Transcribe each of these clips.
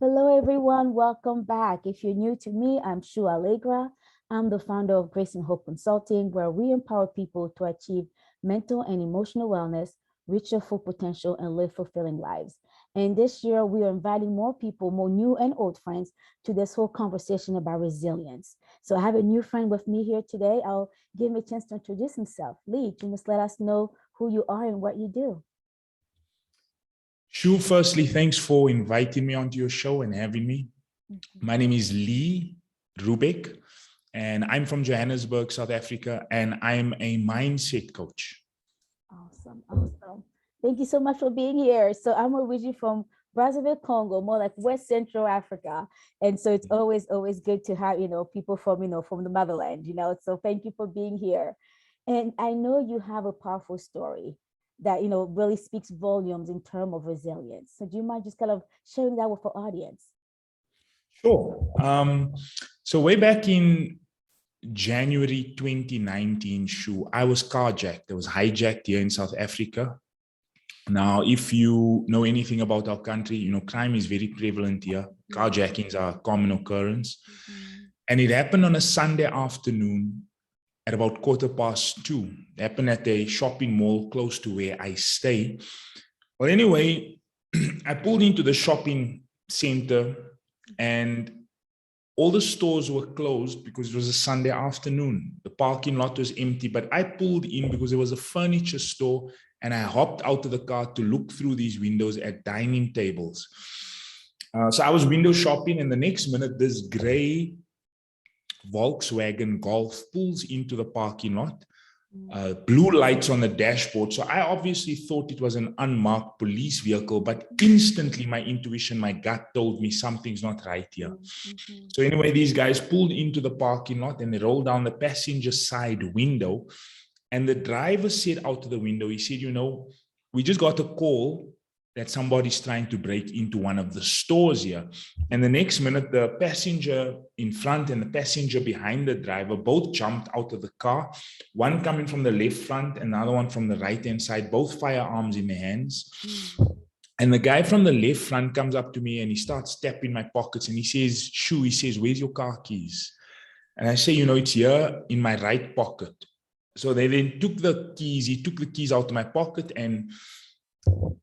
Hello, everyone. Welcome back. If you're new to me, I'm Shu Allegra. I'm the founder of Grace and Hope Consulting, where we empower people to achieve mental and emotional wellness, reach their full potential, and live fulfilling lives. And this year, we are inviting more people, more new and old friends, to this whole conversation about resilience. So I have a new friend with me here today. I'll give him a chance to introduce himself. Lee, you must let us know who you are and what you do. Shu, firstly, thanks for inviting me onto your show and having me. My name is Lee Roebeck, and I'm from Johannesburg, South Africa, and I'm a mindset coach. Awesome, awesome. Thank you so much for being here. So I'm originally from Brazzaville, Congo, more like West Central Africa. And so it's always good to have, people from, from the motherland, so thank you for being here. And I know you have a powerful story that, really speaks volumes in terms of resilience. So do you mind just kind of sharing that with our audience? Sure. So way back in January 2019, Shu, I was carjacked. I was hijacked here in South Africa. Now, if you know anything about our country, crime is very prevalent here. Carjackings are a common occurrence. And it happened on a Sunday afternoon at about 2:15. It happened at a shopping mall close to where I stay. Well, anyway, I pulled into the shopping center and all the stores were closed because it was a Sunday afternoon. The parking lot was empty, but I pulled in because there was a furniture store and I hopped out of the car to look through these windows at dining tables. So I was window shopping, and the next minute, this gray Volkswagen Golf pulls into the parking lot, blue lights on the dashboard. So I obviously thought it was an unmarked police vehicle, but instantly my intuition, my gut told me something's not right here. So anyway, these guys pulled into the parking lot and they rolled down the passenger side window. And the driver said out of the window, he said, we just got a call that somebody's trying to break into one of the stores here. And the next minute, the passenger in front and the passenger behind the driver both jumped out of the car, one coming from the left front, another one from the right-hand side, both firearms in their hands. And the guy from the left front comes up to me and he starts tapping my pockets and he says, Shu, he says, where's your car keys? And I say, it's here in my right pocket. So they then took the keys, he took the keys out of my pocket, and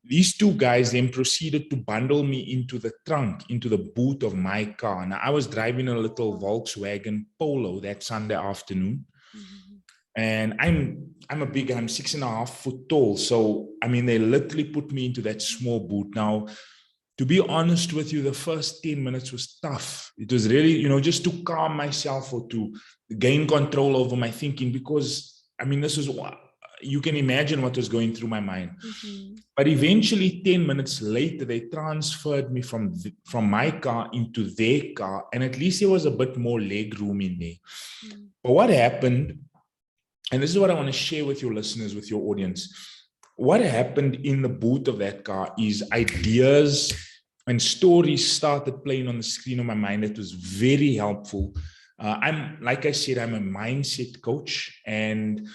these two guys then proceeded to bundle me into the trunk, into the boot of my car. Now, I was driving a little Volkswagen Polo that Sunday afternoon. And I'm 6.5 foot tall. So, they literally put me into that small boot. Now, to be honest with you, the first 10 minutes was tough. It was really, just to calm myself or to gain control over my thinking, because, this is what you can imagine what was going through my mind. But eventually, 10 minutes later, they transferred me from my car into their car. And at least there was a bit more leg room in there. But what happened, and this is what I want to share with your listeners, with your audience, what happened in the boot of that car is ideas and stories started playing on the screen of my mind. That was very helpful. Like I said, I'm a mindset coach, and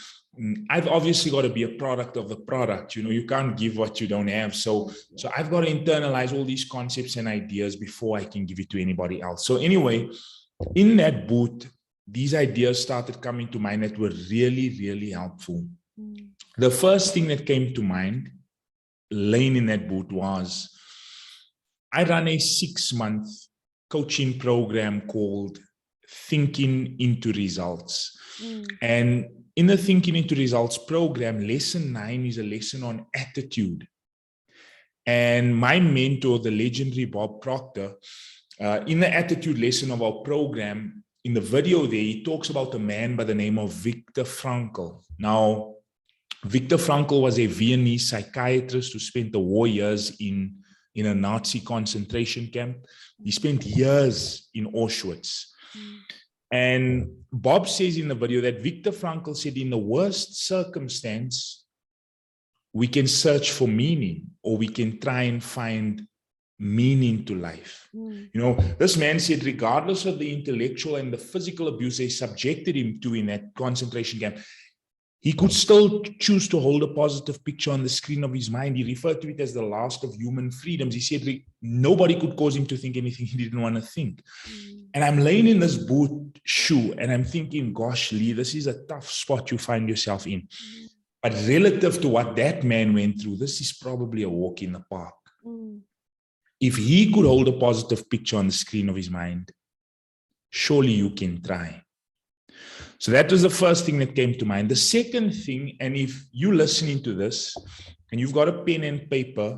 I've obviously got to be a product of the product. You can't give what you don't have. So I've got to internalize all these concepts and ideas before I can give it to anybody else. So anyway, in that boot, these ideas started coming to mind that were really, really helpful. The first thing that came to mind, laying in that boot, was I run a 6-month coaching program called Thinking into Results. And in the Thinking into Results program, lesson 9 is a lesson on attitude. And my mentor, the legendary Bob Proctor, in the attitude lesson of our program, in the video there, he talks about a man by the name of Viktor Frankl. Now, Viktor Frankl was a Viennese psychiatrist who spent the war years in a Nazi concentration camp. He spent years in Auschwitz. And Bob says in the video that Viktor Frankl said, in the worst circumstance, we can search for meaning, or we can try and find meaning to life. This man said, regardless of the intellectual and the physical abuse they subjected him to in that concentration camp, he could still choose to hold a positive picture on the screen of his mind. He referred to it as the last of human freedoms. He said nobody could cause him to think anything he didn't want to think. And I'm laying in this boot shoe and I'm thinking, gosh, Lee, this is a tough spot you find yourself in. But relative to what that man went through, this is probably a walk in the park. If he could hold a positive picture on the screen of his mind, surely you can try. So that was the first thing that came to mind. The second thing, and if you're listening to this and you've got a pen and paper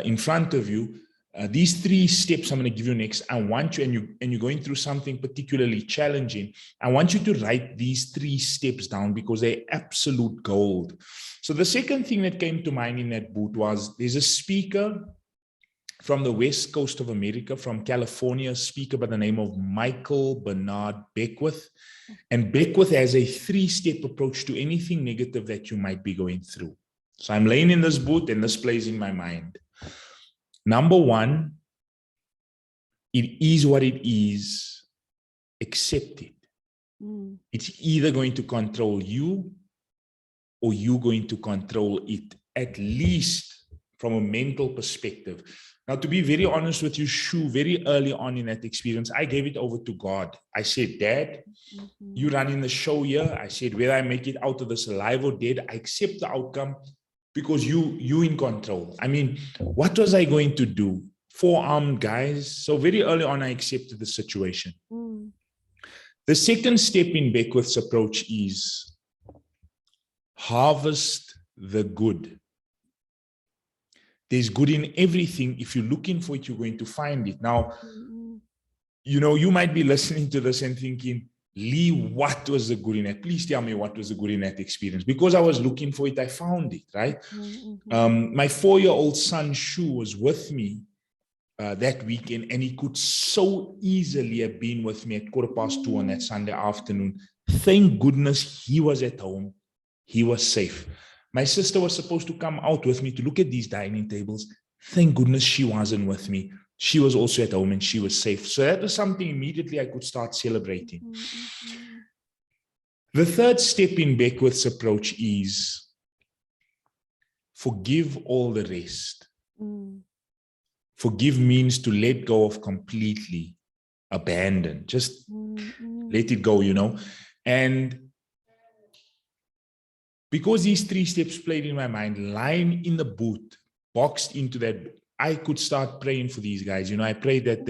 in front of you, these 3 steps I'm going to give you next, I want you, and you're going through something particularly challenging, I want you to write these 3 steps down because they're absolute gold. So the second thing that came to mind in that boot was there's a speaker from the West Coast of America, from California, a speaker by the name of Michael Bernard Beckwith. And Beckwith has a 3-step approach to anything negative that you might be going through. So I'm laying in this boot and this plays in my mind. Number 1, it is what it is. Accept it. It's either going to control you or you're going to control it, at least from a mental perspective. Now, to be very honest with you, Shu, very early on in that experience, I gave it over to God. I said, Dad, you running the show here. I said, whether I make it out of this alive or dead, I accept the outcome because you in control. I mean, what was I going to do? 4 armed guys. So very early on, I accepted the situation. The second step in Beckwith's approach is harvest the good. There's good in everything. If you're looking for it, you're going to find it. Now, you know, you might be listening to this and thinking, Lee, what was the good in that? Please tell me what was the good in that experience. Because I was looking for it, I found it, right? My 4-year-old son, Shu, was with me that weekend, and he could so easily have been with me at 2:15 on that Sunday afternoon. Thank goodness he was at home. He was safe. My sister was supposed to come out with me to look at these dining tables. Thank goodness she wasn't with me. She was also at home and she was safe. So that was something immediately I could start celebrating. The third step in Beckwith's approach is forgive all the rest. Forgive means to let go of completely, abandon, just let it go, you know. And because these 3 steps played in my mind, lying in the boot, boxed into that, I could start praying for these guys. You know, I prayed that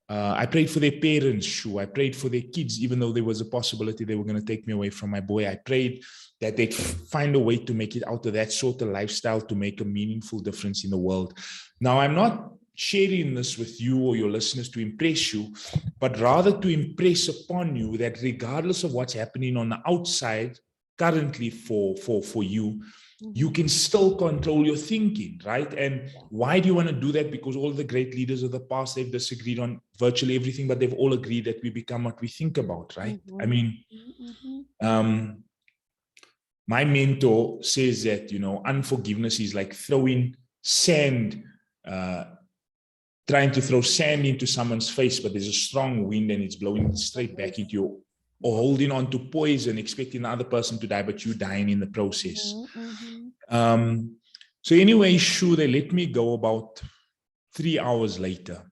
I prayed for their parents, Shu. I prayed for their kids, even though there was a possibility they were going to take me away from my boy. I prayed that they'd find a way to make it out of that sort of lifestyle to make a meaningful difference in the world. Now, I'm not sharing this with you or your listeners to impress you, but rather to impress upon you that regardless of what's happening on the outside, currently for you, you can still control your thinking, right? And why do you want to do that? Because all the great leaders of the past, they've disagreed on virtually everything, but they've all agreed that we become what we think about, right? I mean, my mentor says that, you know, unforgiveness is like throwing sand, trying to throw sand into someone's face, but there's a strong wind and it's blowing straight back into you. Or holding on to poison, expecting the other person to die, but you dying in the process. So anyway, Shu, they let me go about 3 hours later.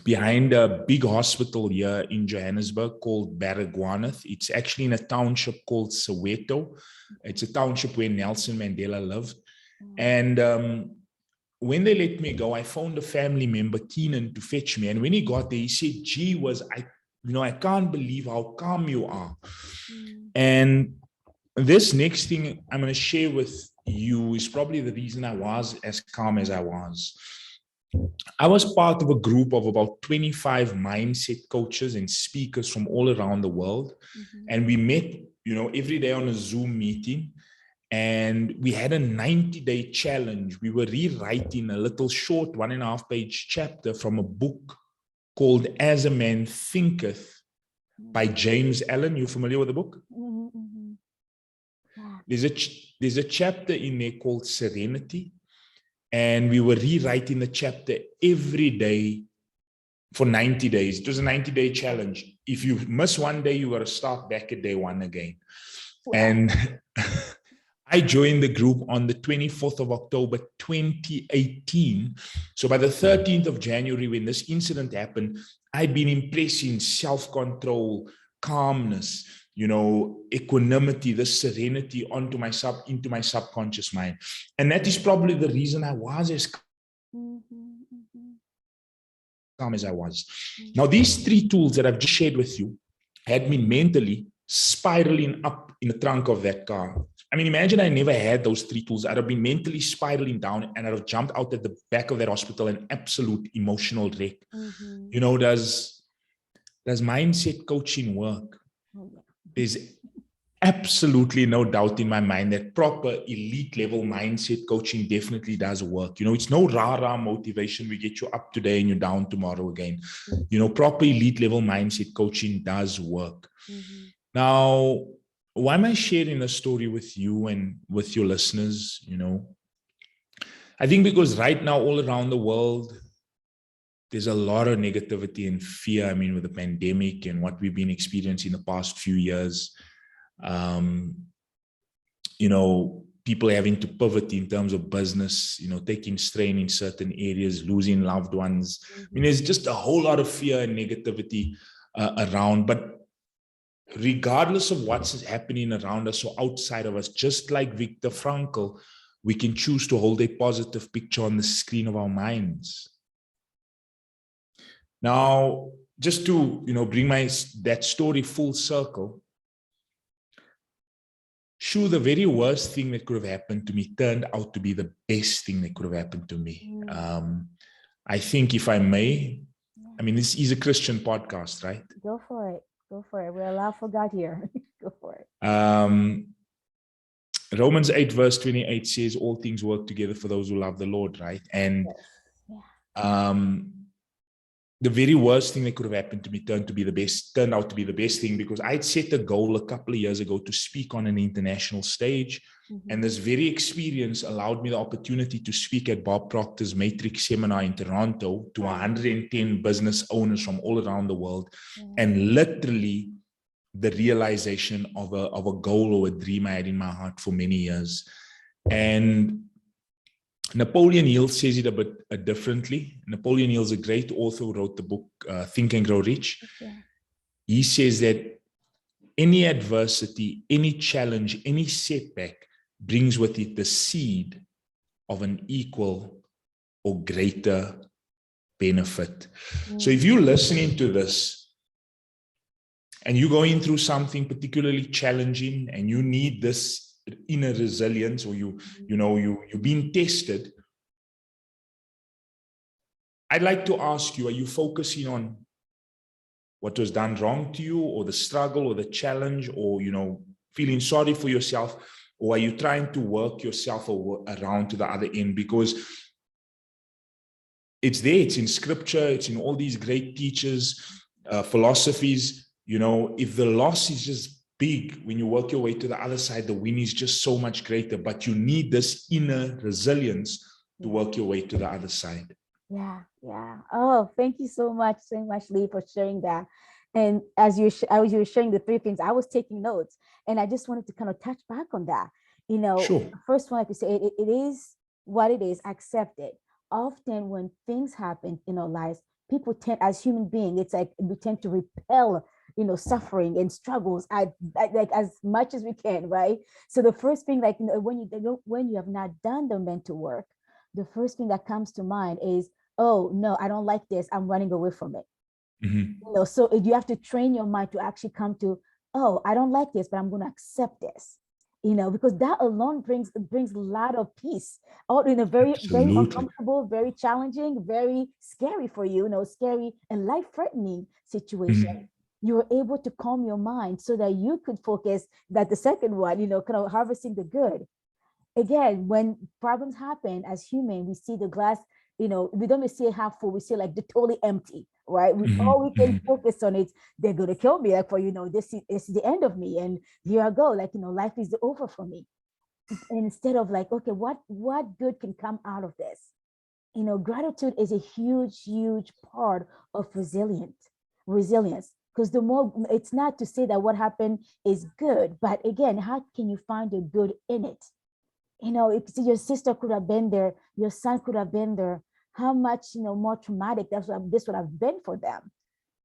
Behind a big hospital here in Johannesburg called Baragwanath. It's actually in a township called Soweto. It's a township where Nelson Mandela lived. And when they let me go, I phoned a family member, Keenan, to fetch me. And when he got there, he said, gee, I can't believe how calm you are. And this next thing I'm going to share with you is probably the reason I was as calm as I was. I was part of a group of about 25 mindset coaches and speakers from all around the world. And we met, you know, every day on a Zoom meeting. And we had a 90-day challenge. We were rewriting a little short 1.5-page chapter from a book called As a Man Thinketh by James Allen. You familiar with the book? There's a chapter in there called Serenity. And we were rewriting the chapter every day for 90 days. It was a 90-day challenge. If you miss one day, you got to start back at day 1 again. Wow. And I joined the group on the 24th of October, 2018. So by the 13th of January, when this incident happened, I'd been impressing self-control, calmness, equanimity, the serenity into my subconscious mind. And that is probably the reason I was as calm as I was. Now, these three tools that I've just shared with you had me mentally spiraling up in the trunk of that car. I mean, imagine I never had those three tools. I'd have been mentally spiraling down and I'd have jumped out at the back of that hospital, an absolute emotional wreck. Does mindset coaching work? There's absolutely no doubt in my mind that proper elite level mindset coaching definitely does work. It's no rah-rah motivation. We get you up today and you're down tomorrow again. Proper elite level mindset coaching does work. Now, why am I sharing a story with you and with your listeners? I think because right now all around the world, there's a lot of negativity and fear. I mean, with the pandemic and what we've been experiencing the past few years, people having to pivot in terms of business, taking strain in certain areas, losing loved ones. I mean, there's just a whole lot of fear and negativity around. But regardless of what's happening around us or outside of us, just like Viktor Frankl, we can choose to hold a positive picture on the screen of our minds. Now, just to bring that story full circle, sure, the very worst thing that could have happened to me turned out to be the best thing that could have happened to me. I think, if I may, I mean, this is a Christian podcast, right? Go for it. Go for it. We're allowed for God here. Go for it. Romans 8 verse 28 says all things work together for those who love the Lord, right? And the very worst thing that could have happened to me turned out to be the best thing, because I'd set a goal a couple of years ago to speak on an international stage. And this very experience allowed me the opportunity to speak at Bob Proctor's Matrix seminar in Toronto to 110 business owners from all around the world. And literally the realization of a goal or a dream I had in my heart for many years. And Napoleon Hill says it a bit differently. Napoleon Hill is a great author who wrote the book Think and Grow Rich. He says that any adversity, any challenge, any setback brings with it the seed of an equal or greater benefit. So if you're listening to this and you're going through something particularly challenging and you need this inner resilience, or you're being tested, I'd like to ask you, are you focusing on what was done wrong to you, or the struggle or the challenge, or feeling sorry for yourself, or are you trying to work yourself around to the other end? Because it's there, it's in scripture, it's in all these great teachers, philosophies. If the loss is just big, when you work your way to the other side, the win is just so much greater. But you need this inner resilience to work your way to the other side. Yeah. Oh, thank you so much, Lee, for sharing that. And as you were sharing the three things, I was taking notes, and I just wanted to kind of touch back on that. Sure. First one, like you say, it is what it is. Accept it. Often when things happen in our lives, people tend, as human beings, it's like we tend to repel suffering and struggles like as much as we can, right? So the first thing, like when you have not done the mental work, the first thing that comes to mind is, oh no, I don't like this, I'm running away from it. So you have to train your mind to actually come to, oh, I don't like this, but I'm going to accept this, because that alone brings a lot of peace, all in a very uncomfortable, very challenging, very scary for you, scary and life-threatening situation. You were able to calm your mind so that you could focus, that the second one, kind of harvesting the good. Again, when problems happen, as human, we see the glass, we don't see it half full, we see like the totally empty, right? All we can focus on is, they're going to kill me, like, for this is the end of me, and here I go, like, life is over for me. And instead of like, okay, what good can come out of this? Gratitude is a huge part of resilience. Because the more, it's not to say that what happened is good, but again, how can you find the good in it? You know, if your sister could have been there, your son could have been there, how much, you know, more traumatic this would have been for them,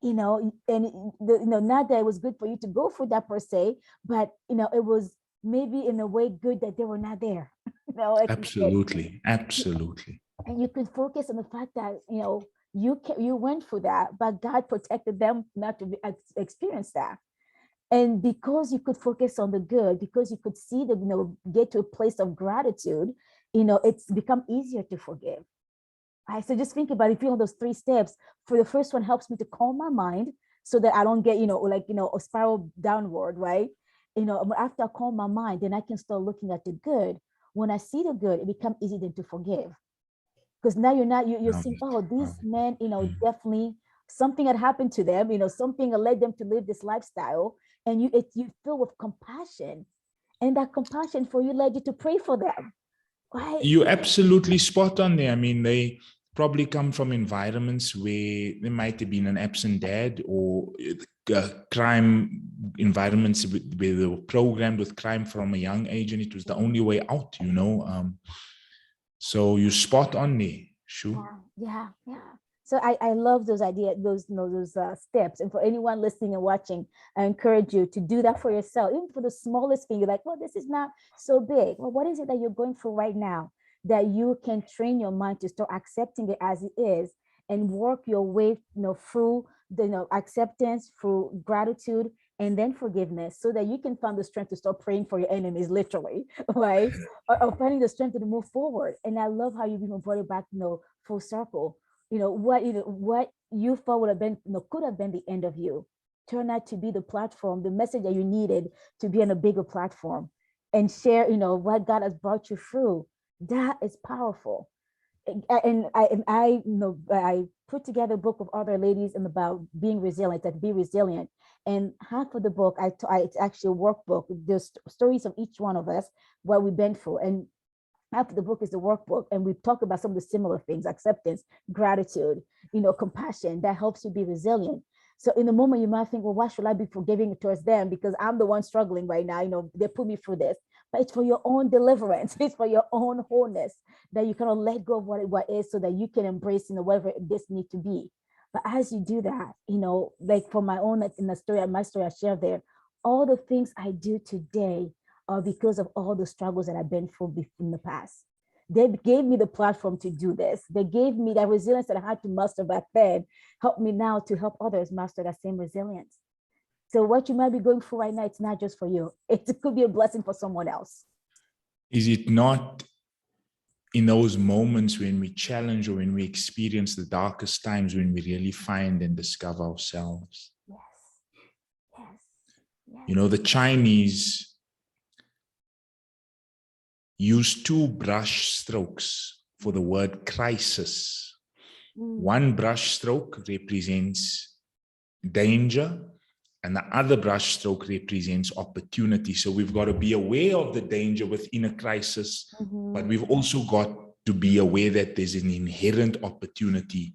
you know. And you know, not that it was good for you to go through that per se, but you know, it was maybe in a way good that they were not there. You know, like you said, Absolutely. Absolutely. and you could focus on the fact that, you know, you went through that, but God protected them not to experience that. And because you could focus on the good, because you could see the, you know, get to a place of gratitude, you know, it's become easier to forgive. Right. So just think about, if you know those 3 steps, for the first one helps me to calm my mind so that I don't get, you know, like, you know, a spiral downward, right? You know, after I calm my mind, then I can start looking at the good. When I see the good, it becomes easy then to forgive. Because now you're Um, seeing, oh, these um, men, you know, mm. definitely something had happened to them, you know, something that led them to live this lifestyle. And you feel with compassion. And that compassion for you led you to pray for them. Right? You absolutely spot on there. I mean, they probably come from environments where there might have been an absent dad, or crime environments where they were programmed with crime from a young age, and it was the only way out, you know. So you spot on there, sure. Yeah. So I love those ideas, those, you know, those steps. And for anyone listening and watching, I encourage you to do that for yourself, even for the smallest thing. You're like, well, this is not so big. Well, what is it that you're going through right now that you can train your mind to start accepting it as it is, and work your way, you know, through the, you know, acceptance, through gratitude, and then forgiveness, so that you can find the strength to start praying for your enemies, literally, right? Or finding the strength to move forward. And I love how you even brought it back, you know, full circle. You know, what you thought would have been, you know, could have been the end of you, turned out to be the platform, the message that you needed to be on a bigger platform and share, you know, what God has brought you through. That is powerful. And I you know, I put together a book of other ladies and about being resilient, that be resilient. And half of the book, it's actually a workbook. There's stories of each one of us, what we've been through, and half of the book is the workbook. And we talk about some of the similar things: acceptance, gratitude, you know, compassion, that helps you be resilient. So in the moment you might think, well, why should I be forgiving towards them, because I'm the one struggling right now, you know, they put me through this. But it's for your own deliverance, it's for your own wholeness, that you kind of let go of what is, so that you can embrace, you know, whatever this need to be. But as you do that, you know, like for my own, in the story, my story I share there, all the things I do today are because of all the struggles that I've been through in the past. They gave me the platform to do this. They gave me that resilience that I had to master back then, help me now to help others master that same resilience. So what you might be going through right now, it's not just for you. It could be a blessing for someone else. Is it not in those moments when we challenge, or when we experience the darkest times, when we really find and discover ourselves? Yes, yes, yes. You know, the Chinese use 2 brush strokes for the word crisis. One brush stroke represents danger, and the other brush stroke represents opportunity. So we've got to be aware of the danger within a crisis, but we've also got to be aware that there's an inherent opportunity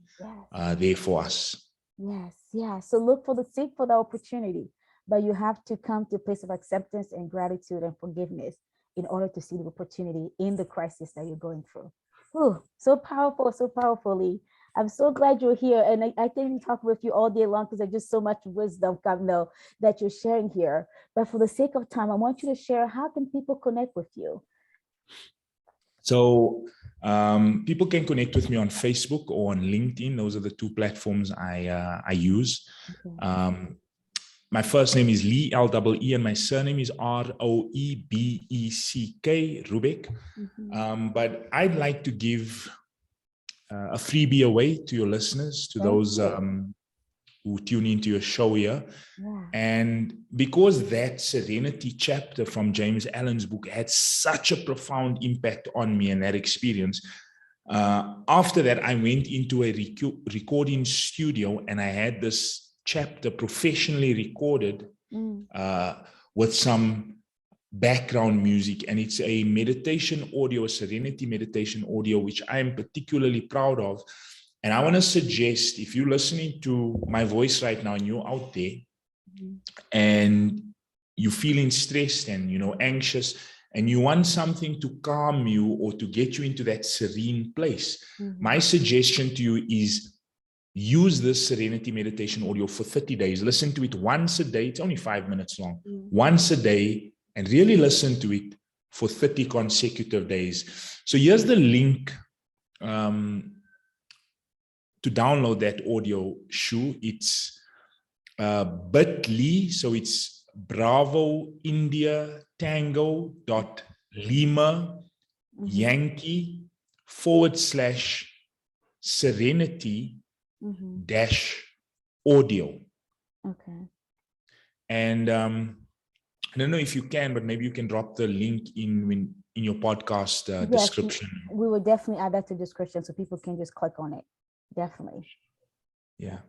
there for us. Yes, yeah. So seek for the opportunity, but you have to come to a place of acceptance and gratitude and forgiveness in order to see the opportunity in the crisis that you're going through. Ooh, so powerful, so powerfully. I'm so glad you're here. And I can talk with you all day long, because there's just so much wisdom, that you're sharing here. But for the sake of time, I want you to share, how can people connect with you? So people can connect with me on Facebook or on LinkedIn. Those are the 2 platforms I use. Okay. My first name is Lee, L-E-E, and my surname is R-O-E-B-E-C-K, Roebeck. But I'd like to give a freebie away to your listeners, to those who tune into your show here. And because that Serenity chapter from James Allen's book had such a profound impact on me, and that experience, after that, I went into a recording studio, and I had this chapter professionally recorded with some background music. And it's a meditation audio, a Serenity meditation audio, which I am particularly proud of, And I want to suggest, if you're listening to my voice right now and you're out there and you're feeling stressed and, anxious, and you want something to calm you or to get you into that serene place, my suggestion to you is use this serenity meditation audio for 30 days. Listen to it once a day. It's only 5 minutes long. Once a day, and really listen to it for 30 consecutive days. So here's the link to download that audio, Shu. It's bit.ly, so it's Bravo India Tango Lima Yankee / serenity audio. Okay. And I don't know if you can, but maybe you can drop the link in your podcast description. We will definitely add that to the description so people can just click on it. Definitely. Yeah.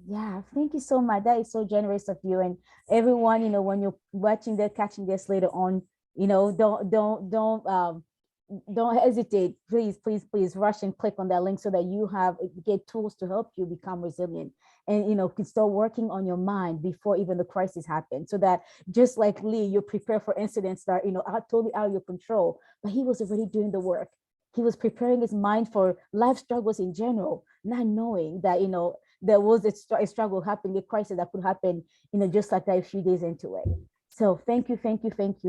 Yeah. Thank you so much. That is so generous of you. And everyone, when you're watching that, catching this later on, don't hesitate. Please rush and click on that link so that you get tools to help you become resilient and, can start working on your mind before even the crisis happens. So that just like Lee, you're prepared for incidents that are, totally out of your control, but he was already doing the work. He was preparing his mind for life struggles in general, not knowing that, there was a struggle happening, a crisis that could happen, just like that a few days into it. So thank you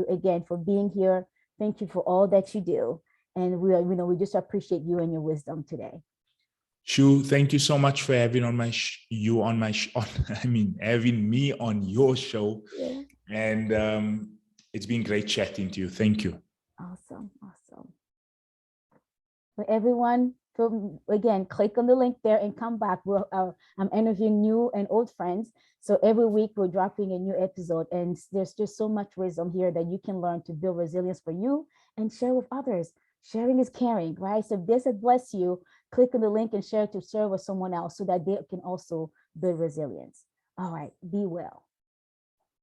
again for being here. Thank you for all that you do. And we just appreciate you and your wisdom today. Shu, thank you so much for having having me on your show. Yeah. And it's been great chatting to you. Thank you. Awesome. For everyone, again, click on the link there and come back. I'm interviewing new and old friends. So every week we're dropping a new episode, and there's just so much wisdom here that you can learn to build resilience for you and share with others. Sharing is caring, right? So if this has blessed you, click on the link and share with someone else so that they can also build resilience. All right, be well.